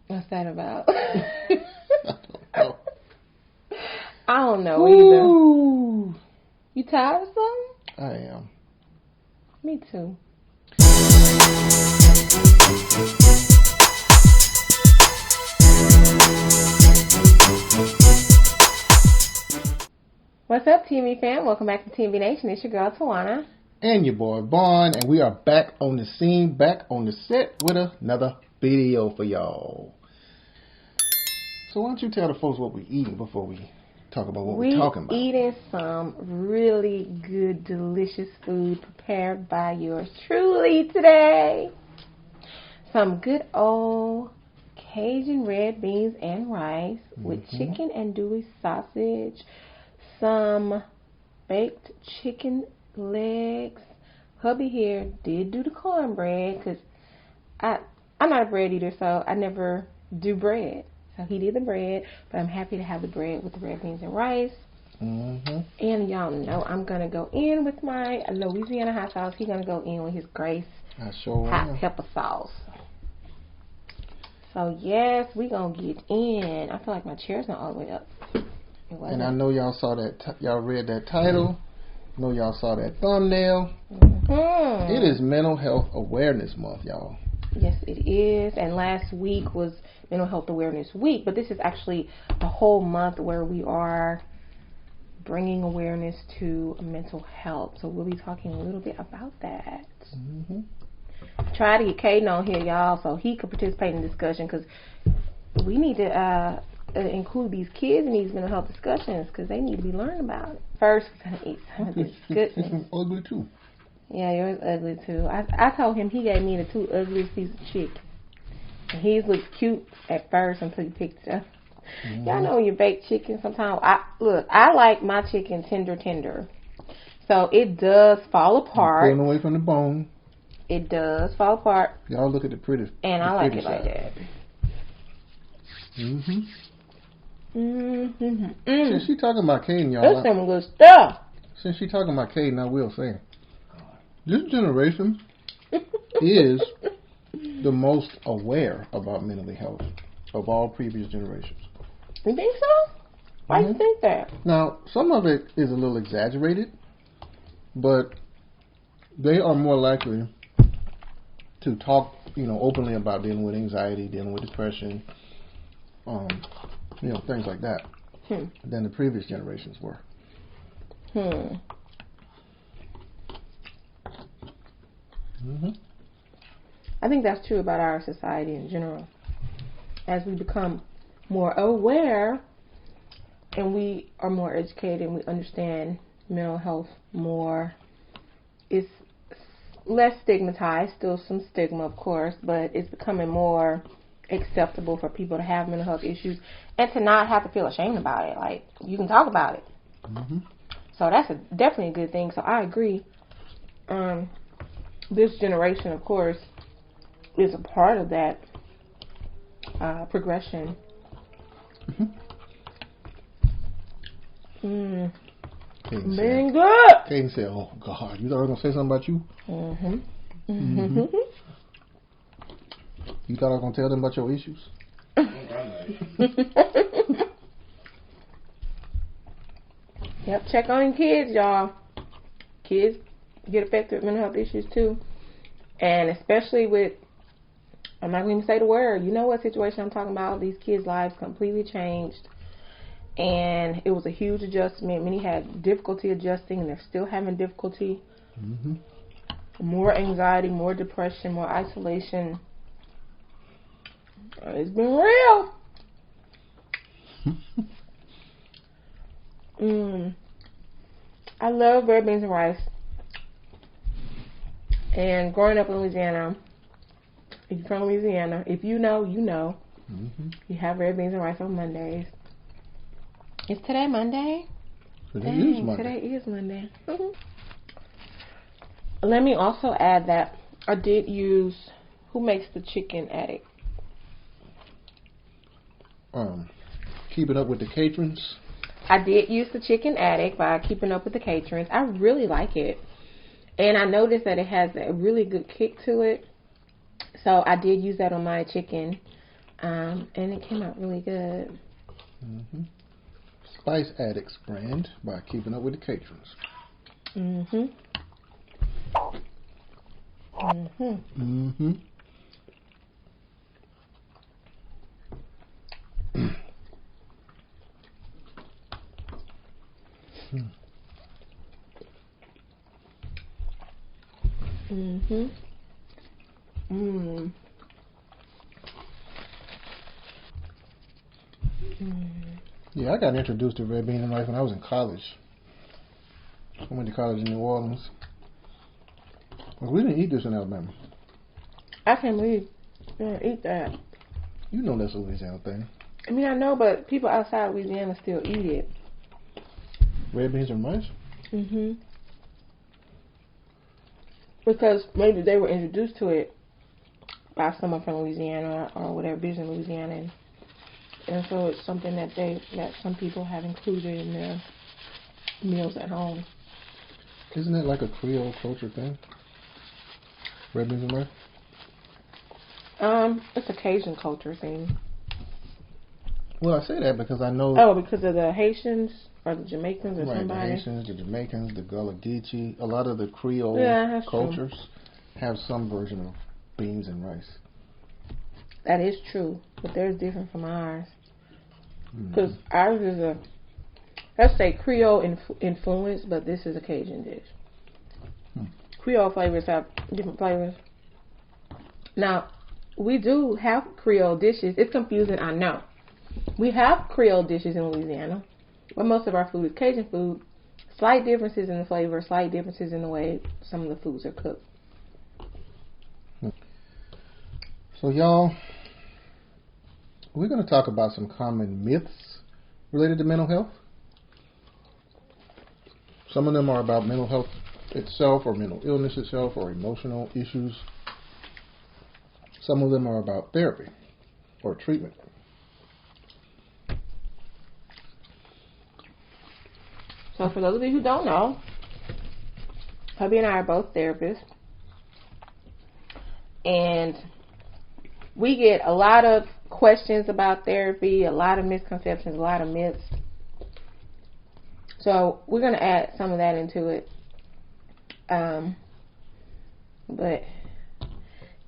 What's that about? I don't know. I don't know either. You tired of something? I am. Me too. What's up, T&V fam? Welcome back to T&V Nation. It's your girl, Taiwana. And your boy, Vaughn. And we are back on the scene, back on the set with another video for y'all. So why don't you tell the folks what we're eating before we talk about what we're talking about? We're eating some really good, delicious food prepared by yours truly today. Some good old Cajun red beans and rice with chicken andouille sausage. Some baked chicken legs. Hubby here did do the cornbread because I'm not a bread eater, so I never do bread. So he did the bread, but I'm happy to have the bread with the red beans and rice. And y'all know I'm going to go in with my Louisiana hot sauce. He's going to go in with his Grace hot pepper sauce. So yes, we're going to get in. I feel like my chair's not all the way up. And I know y'all saw that, y'all read that title. I know y'all saw that thumbnail. It is Mental Health Awareness Month, y'all. Yes, it is. And last week was Mental Health Awareness Week, but this is actually a whole month where we are bringing awareness to mental health. So we'll be talking a little bit about that. Try to get Caden on here, y'all, so he could participate in the discussion, because we need to include these kids in these mental health discussions because they need to be learning about it. First, we're going to eat some of this goodness. It's ugly too. Yeah, yours ugly too. I told him he gave me the two ugliest pieces of chicken. And his looked cute at first until you picked it up. Y'all know when you bake chicken, sometimes I like my chicken tender. So it does fall apart. Pulling away from the bone. It does fall apart. Y'all look at the pretty. And I like it like that. Since she talking about Caden, y'all. That's some good stuff. Since she talking about Caden, I will say, this generation is the most aware about mental health of all previous generations. You think so? Why do you think that? Now, some of it is a little exaggerated, but they are more likely to talk, openly about dealing with anxiety, dealing with depression, things like that, than the previous generations were. I think that's true about our society in general. As we become more aware and we are more educated and we understand mental health more, it's less stigmatized, still some stigma of course, but it's becoming more acceptable for people to have mental health issues and to not have to feel ashamed about it. Like, you can talk about it. So that's definitely a good thing. So I agree. This generation, of course, is a part of that progression. Being good. Caden said, "Oh God, you thought I was gonna say something about you? You thought I was gonna tell them about your issues?" Yep, check on your kids, y'all. Kids get affected with mental health issues too. And especially with, I'm not going to say the word, you know what situation I'm talking about. These kids' lives completely changed. And it was a huge adjustment. Many had difficulty adjusting and they're still having difficulty. More anxiety, more depression, more isolation. It's been real. I love red beans and rice. And growing up in Louisiana, if you're from Louisiana, if you know, you know. You have red beans and rice on Mondays. Is today Monday? Today is Monday. Today is Monday. Let me also add that I did use, who makes the Chicken Addict? Keeping Up with the Catrons. I did use the Chicken Addict by Keeping Up with the Catrons. I really like it. And I noticed that it has a really good kick to it. So I did use that on my chicken, and it came out really good. Spice Addicts brand by Keeping Up with the Caterers. Yeah, I got introduced to red bean and rice when I was in college. I went to college in New Orleans. Well, we didn't eat this in Alabama. I can't believe you don't eat that. You know that's a Louisiana thing. I mean, I know, but people outside Louisiana still eat it. Red beans and rice? Because maybe they were introduced to it by someone from Louisiana or whatever, business in Louisiana, and so it's something that some people have included in their meals at home. Isn't it like a Creole culture thing? Red beans and rice? It's a Cajun culture thing. Well, I say that because I know... Oh, because of the Haitians or the Jamaicans or somebody? Right, the Haitians, the Jamaicans, the Gullah Geechee, a lot of the Creole cultures have some version of beans and rice. That is true, but they're different from ours. Because ours is let's say Creole influence, but this is a Cajun dish. Creole flavors have different flavors. Now, we do have Creole dishes. It's confusing, I know. We have Creole dishes in Louisiana, but most of our food is Cajun food. Slight differences in the flavor, slight differences in the way some of the foods are cooked. So, y'all, we're going to talk about some common myths related to mental health. Some of them are about mental health itself or mental illness itself or emotional issues. Some of them are about therapy or treatment. So for those of you who don't know, hubby and I are both therapists. And we get a lot of questions about therapy, a lot of misconceptions, a lot of myths. So we're going to add some of that into it. But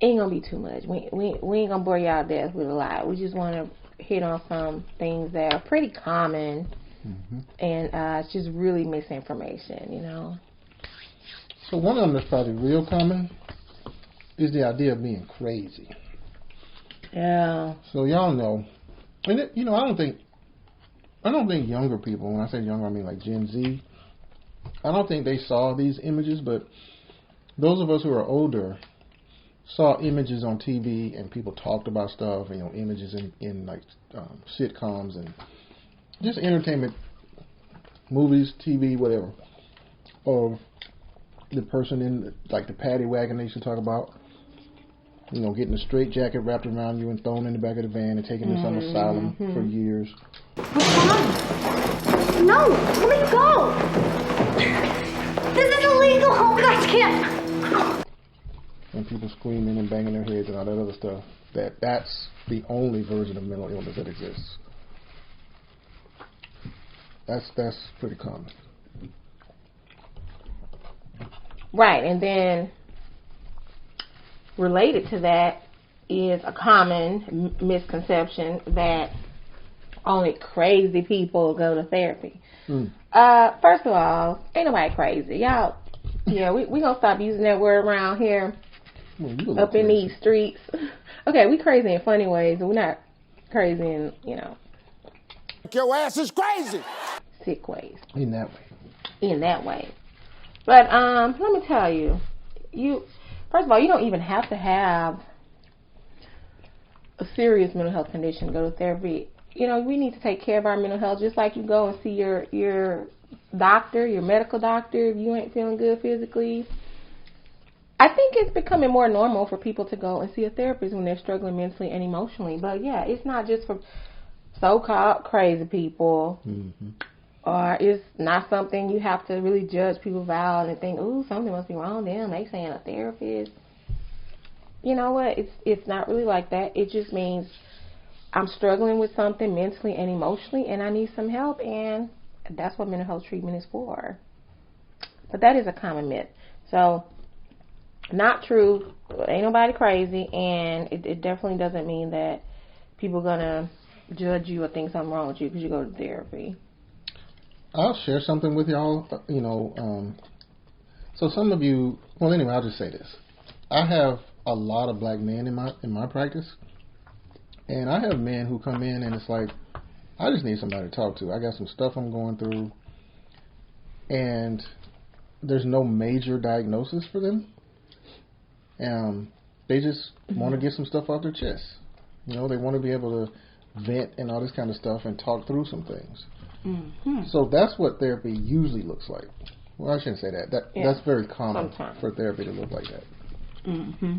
it ain't going to be too much. We ain't going to bore y'all to death with a lot. We just want to hit on some things that are pretty common. And it's just really misinformation, you know. So one of them that's probably real common is the idea of being crazy. Yeah. So y'all know, and I don't think younger people, when I say younger, I mean like Gen Z, I don't think they saw these images, but those of us who are older saw images on TV and people talked about stuff, images in like sitcoms and just entertainment, movies, TV, whatever, of the person in like the paddy wagon they used to talk about, getting a straight jacket wrapped around you and thrown in the back of the van and taken to some asylum for years. What's wrong? No, let me go. This is illegal. Oh, guys can't. And people screaming and banging their heads and all that other stuff. That's the only version of mental illness that exists. That's pretty common. Right, and then related to that is a common misconception that only crazy people go to therapy. First of all, ain't nobody crazy. Y'all, we gonna stop using that word around here. Up in these streets. Okay, we crazy in funny ways, but we're not crazy in, Your ass is crazy. sick ways. In that way. But let me tell you, first of all, you don't even have to have a serious mental health condition to go to therapy. We need to take care of our mental health just like you go and see your doctor, your medical doctor, if you ain't feeling good physically. I think it's becoming more normal for people to go and see a therapist when they're struggling mentally and emotionally. But yeah, it's not just for so-called crazy people. Or it's not something you have to really judge people about and think, ooh, something must be wrong with them. They saying a therapist. you know what, it's not really like that. It just means I'm struggling with something mentally and emotionally, and I need some help, and that's what mental health treatment is for. But that is a common myth. So, not true. Ain't nobody crazy, and it definitely doesn't mean that people are going to judge you or think something wrong with you because you go to therapy. I'll share something with y'all. So some of you, well, anyway, I'll just say this. I have a lot of black men in my practice, and I have men who come in and it's like, I just need somebody to talk to. I got some stuff I'm going through, and there's no major diagnosis for them. They just want to get some stuff off their chest. They want to be able to vent and all this kind of stuff and talk through some things. Mm-hmm. So that's what therapy usually looks like. Well, I shouldn't say that. That's very common for therapy to look like that. Mm-hmm.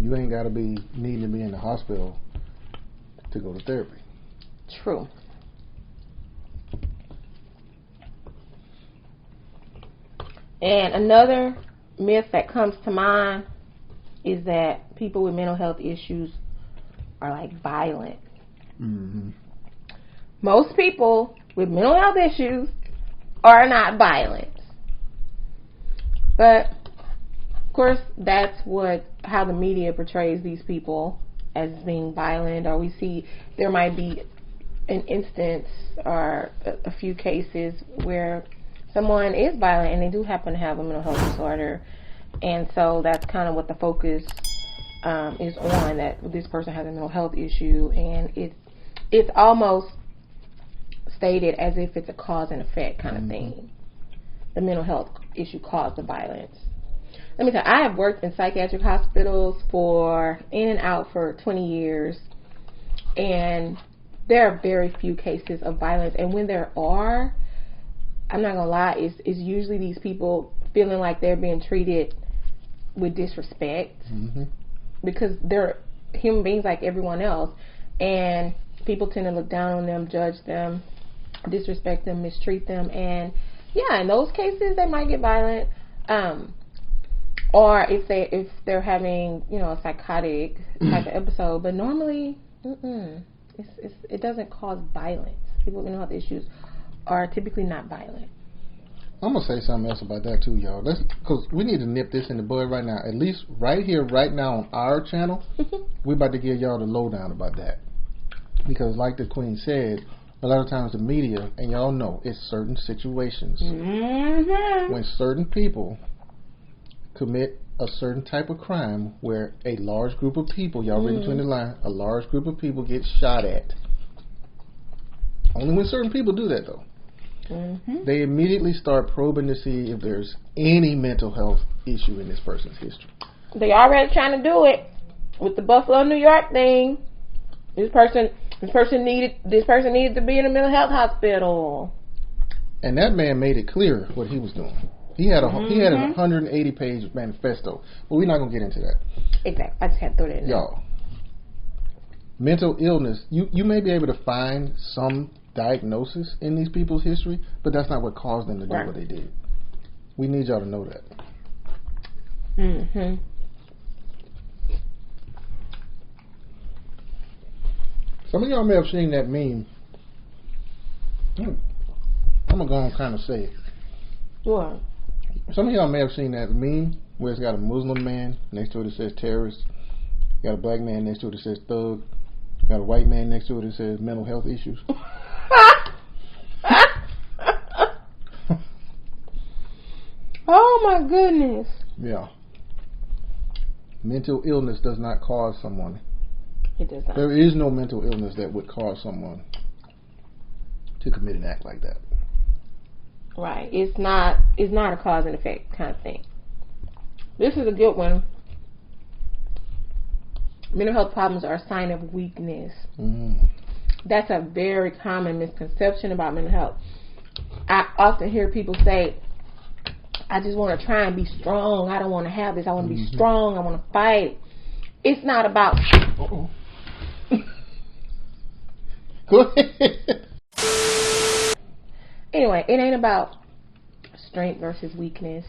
You ain't got to be needing to be in the hospital to go to therapy. True. And another myth that comes to mind is that people with mental health issues are like violent. Mm-hmm. Most people with mental health issues are not violent. But of course that's how the media portrays these people as being violent, or we see there might be an instance or a few cases where someone is violent and they do happen to have a mental health disorder, and so that's kind of what the focus is on, that this person has a mental health issue, and it's almost stated as if it's a cause and effect kind of thing. The mental health issue caused the violence. Let me tell you, I have worked in psychiatric hospitals in and out for 20 years, and there are very few cases of violence, and when there are, I'm not gonna lie, it's usually these people feeling like they're being treated with disrespect, because they're human beings like everyone else, and people tend to look down on them, judge them, disrespect them, mistreat them, and yeah, in those cases they might get violent, or if they're having a psychotic type of episode. But normally, it doesn't cause violence. People with mental health issues are typically not violent. I'm gonna say something else about that too, y'all. Because we need to nip this in the bud right now. At least right here, right now on our channel, we're about to give y'all the lowdown about that. Because like the Queen said, a lot of times the media, and y'all know, it's certain situations when certain people commit a certain type of crime where a large group of people, y'all read between the lines, a large group of people get shot at. Only when certain people do that though. They immediately start probing to see if there's any mental health issue in this person's history. They already trying to do it with the Buffalo, New York thing. This person needed to be in a mental health hospital. And that man made it clear what he was doing. He had a 180-page manifesto, but we're not gonna get into that. Exactly. I just had to throw that in there. Y'all, mental illness. You may be able to find some diagnosis in these people's history, but that's not what caused them to do what they did. We need y'all to know that. Some of y'all may have seen that meme. I'm gonna go and kind of say it. What? Some of y'all may have seen that meme where it's got a Muslim man next to it that says terrorist, got a black man next to it that says thug, got a white man next to it that says mental health issues. Oh my goodness. Yeah. Mental illness does not cause someone. It does not. There is no mental illness that would cause someone to commit an act like that. Right. It's not a cause and effect kind of thing. This is a good one. Mental health problems are a sign of weakness. That's a very common misconception about mental health. I often hear people say, I just want to try and be strong. I don't want to have this. I want to be strong. I want to fight. It's not about... Go ahead. Anyway, it ain't about strength versus weakness.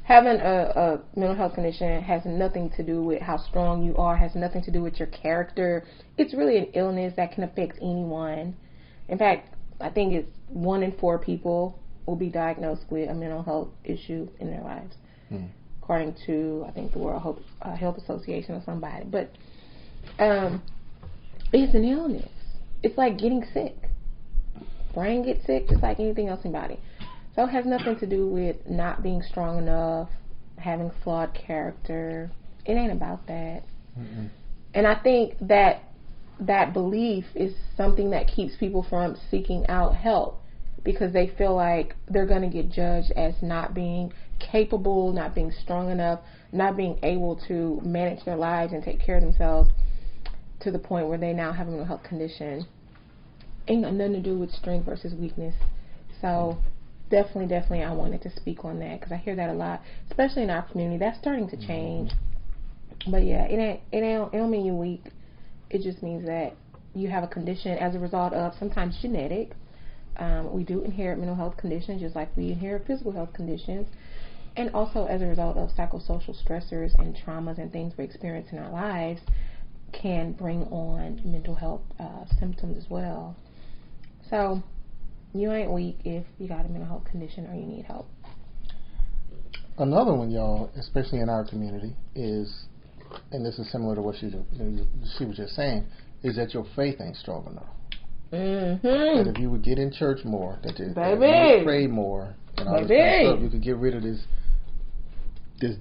having a mental health condition has nothing to do with how strong you are, has nothing to do with your character. It's really an illness that can affect anyone. In fact, I think it's 1 in 4 people will be diagnosed with a mental health issue in their lives, according to, I think, the World Health Association or somebody. But it's an illness. It's like getting sick. Brain gets sick just like anything else in the body. So it has nothing to do with not being strong enough, having flawed character. It ain't about that. Mm-mm. And I think that belief is something that keeps people from seeking out help, because they feel like they're going to get judged as not being capable, not being strong enough, not being able to manage their lives and take care of themselves to the point where they now have a mental health condition. Ain't got nothing to do with strength versus weakness. So definitely I wanted to speak on that, because I hear that a lot, especially in our community. That's starting to change. But yeah, it don't mean you're weak. It just means that you have a condition as a result of sometimes genetic. We do inherit mental health conditions just like we inherit physical health conditions, and also as a result of psychosocial stressors and traumas and things we experience in our lives can bring on mental health symptoms as well. So you ain't weak if you got a mental health condition or you need help. Another one, y'all, especially in our community, is, and this is similar to what she was just saying, is that your faith ain't strong enough. Mm-hmm. That if you would get in church more, that you would pray more, and all this kind of stuff, you could get rid of this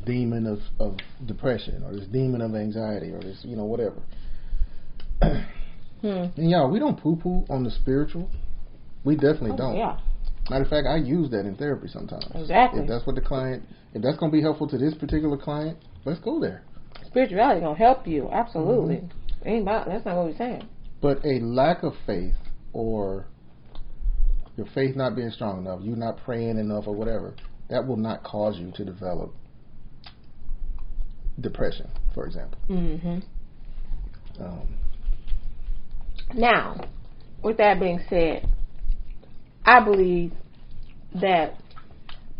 demon of depression, or this demon of anxiety, or this, whatever. And y'all, we don't poo-poo on the spiritual. We definitely don't. Yeah. Matter of fact, I use that in therapy sometimes. Exactly. If that's what if that's going to be helpful to this particular client, let's go there. Spirituality is going to help you. Absolutely. That's not what we're saying. But a lack of faith, or your faith not being strong enough, you not praying enough or whatever, that will not cause you to develop depression, for example. Mm-hmm. Now, with that being said, I believe that,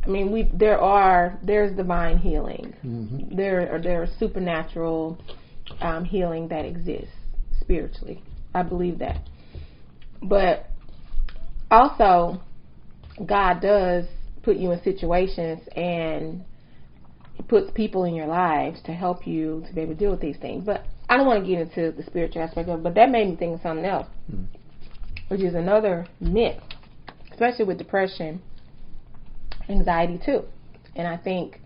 there's divine healing. Mm-hmm. There are supernatural healing that exists spiritually. I believe that. But also, God does put you in situations and He puts people in your lives to help you to be able to deal with these things. But I don't want to get into the spiritual aspect of it, but that made me think of something else, which is another myth, especially with depression, anxiety too. And I think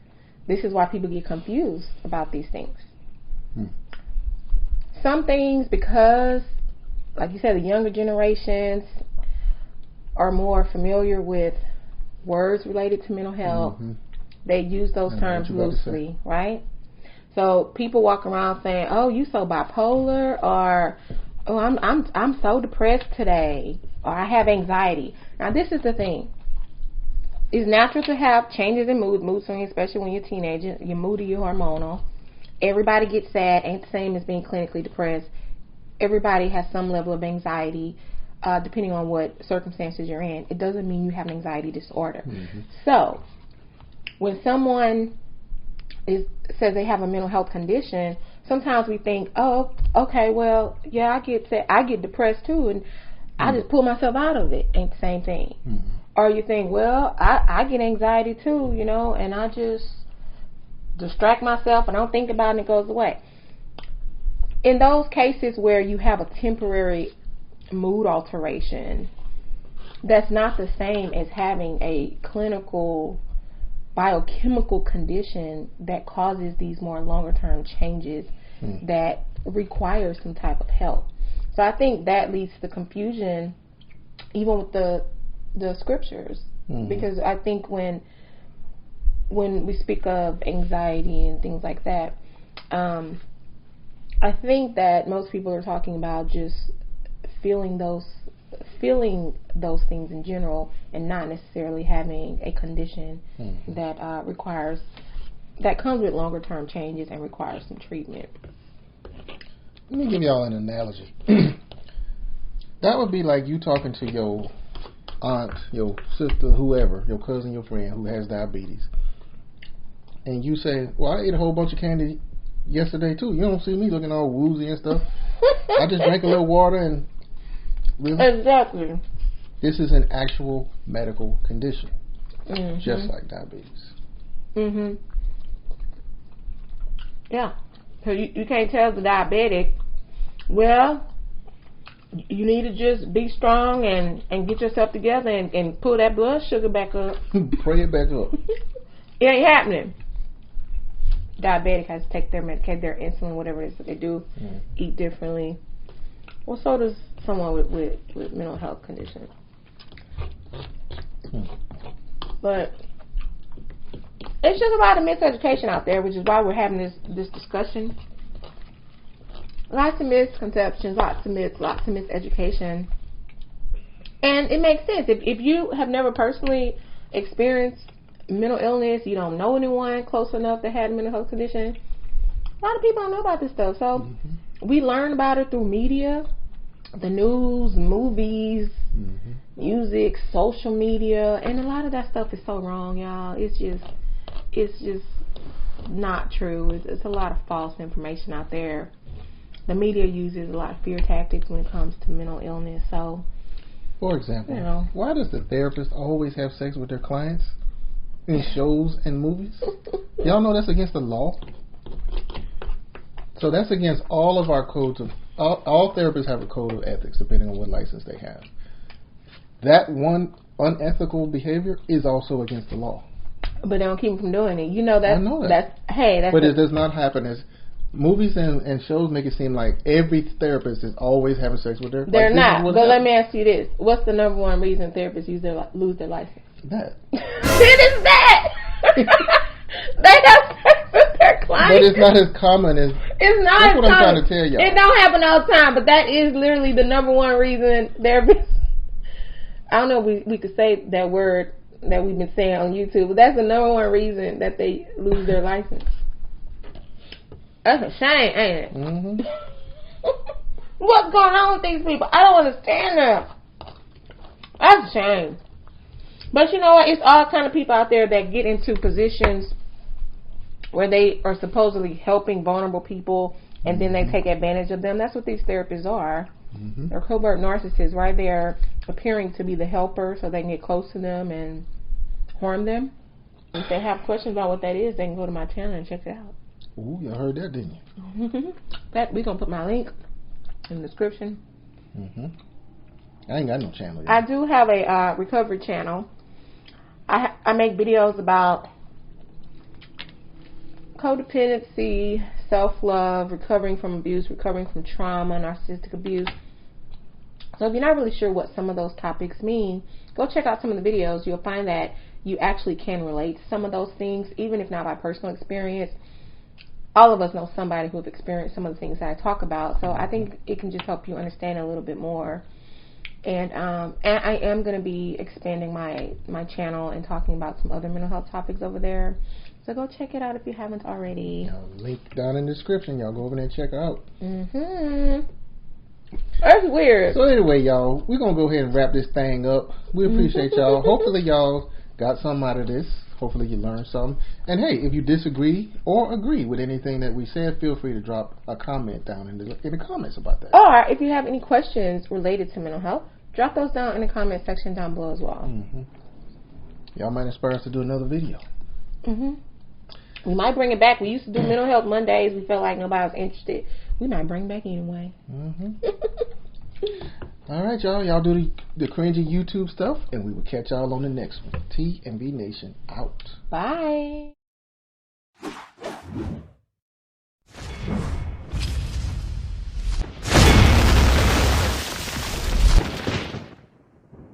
this is why people get confused about these things. Some things, because, like you said, the younger generations are more familiar with words related to mental health. Mm-hmm. They use those terms loosely, right? So people walk around saying, "Oh, you so bipolar," or "Oh, I'm so depressed today," or "I have anxiety." Now, this is the thing. It's natural to have changes in mood swings, especially when you're a teenager. You're moody, you're hormonal. Everybody gets sad. Ain't the same as being clinically depressed. Everybody has some level of anxiety, depending on what circumstances you're in. It doesn't mean you have an anxiety disorder. Mm-hmm. So, when someone says they have a mental health condition, sometimes we think, "Oh, okay, well, yeah, I get sad. I get depressed too, and I just pull myself out of it." Ain't the same thing. Mm-hmm. Or you think, "Well, I get anxiety too, and I just distract myself and I don't think about it and it goes away." In those cases where you have a temporary mood alteration, that's not the same as having a clinical biochemical condition that causes these more longer term changes that require some type of help. So I think that leads to confusion even with the scriptures, because I think when we speak of anxiety and things like that, I think that most people are talking about just feeling those things in general, and not necessarily having a condition that comes with longer term changes and requires some treatment. Let me give y'all an analogy. That would be like you talking to your aunt, your sister, whoever, your cousin, your friend who has diabetes, and you say, well, I ate a whole bunch of candy yesterday too. You don't see me looking all woozy and stuff. I just drank a little water and really? Exactly. This is an actual medical condition, just like diabetes. Yeah. So you can't tell the diabetic, well, you need to just be strong and get yourself together and pull that blood sugar back up. Pray it back up. It ain't happening. Diabetic has to take their medication, their insulin, whatever it is that they do, eat differently. Well, so does someone with mental health conditions. But it's just a lot of miseducation out there, which is why we're having this discussion. Lots of misconceptions, lots of myths, lots of miseducation. And it makes sense. If you have never personally experienced mental illness, you don't know anyone close enough that had a mental health condition, a lot of people don't know about this stuff. So we learn about it through media, the news, movies, music, social media, and a lot of that stuff is so wrong, y'all. It's just not true. It's a lot of false information out there. The media uses a lot of fear tactics when it comes to mental illness. So, for example, why does the therapist always have sex with their clients in shows and movies? Y'all know that's against the law. So that's against all of our codes of all therapists have a code of ethics depending on what license they have. That one unethical behavior is also against the law. But they don't keep them from doing it. You know that. I know that. But it does not happen. As movies and shows make it seem like every therapist is always having sex with their. They're not. But let me ask you this: what's the number one reason therapists lose their license? That. It is that. They have sex with their clients. But it's not as common as. It's not. That's what I'm trying to tell y'all. It don't happen all the time, but that is literally the number one reason therapists. I don't know if we could say that word that we've been saying on YouTube, but that's the number one reason that they lose their license. That's a shame, ain't it? What's going on with these people? I don't understand that. That's a shame. But you know what? It's all kind of people out there that get into positions where they are supposedly helping vulnerable people, and then they take advantage of them. That's what these therapists are. They're covert narcissists, right? They're appearing to be the helper so they can get close to them and harm them. If they have questions about what that is, they can go to my channel and check it out. Ooh, y'all heard that, didn't you? We're going to put my link in the description. I ain't got no channel yet. I do have a recovery channel. I make videos about codependency, self-love, recovering from abuse, recovering from trauma, narcissistic abuse. So if you're not really sure what some of those topics mean, go check out some of the videos. You'll find that you actually can relate to some of those things, even if not by personal experience. All of us know somebody who have experienced some of the things that I talk about. So I think it can just help you understand a little bit more. And I am going to be expanding my channel and talking about some other mental health topics over there. So go check it out if you haven't already. Link down in the description. Y'all go over there and check it out. That's weird. So anyway, y'all, we're going to go ahead and wrap this thing up. We appreciate y'all. Hopefully y'all got something out of this. Hopefully you learned something. And hey, if you disagree or agree with anything that we said, feel free to drop a comment down in the comments about that. Or if you have any questions related to mental health, drop those down in the comment section down below as well. Y'all might inspire us to do another video. We might bring it back. We used to do mental health Mondays. We felt like nobody was interested. We might bring it back anyway. All right, y'all. Y'all do the cringy YouTube stuff, and we will catch y'all on the next one. T&V Nation out. Bye.